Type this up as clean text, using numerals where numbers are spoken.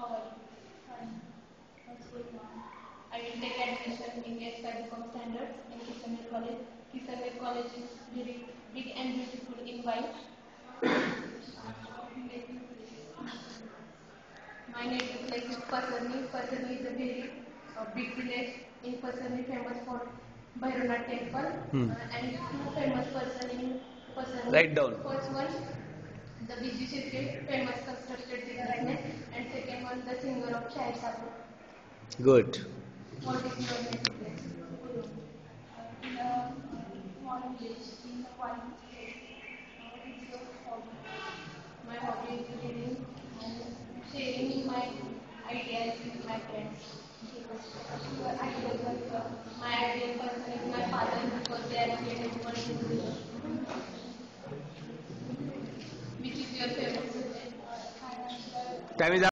How are you? Fine. What's going on? I will take admission in S5 standard in Kissamer College. Kissamer College is very big and beautiful in white. My native place is Pasarni. Pasarni is a very big village. In Pasarni, famous for Bhairanath temple, and two famous person in Pasarni. Write down. First one, the BG Shirke, famous constructed businessman, and second one, the singer of Shahid Kapoor. Good. What is your native place? In a small village, in a quiet place. What is your hobby? My hobby is reading and sharing my ideas with my friends. Your ideal person? My ideal person is my father because they are creative person. Which is your favorite subject? Time is up.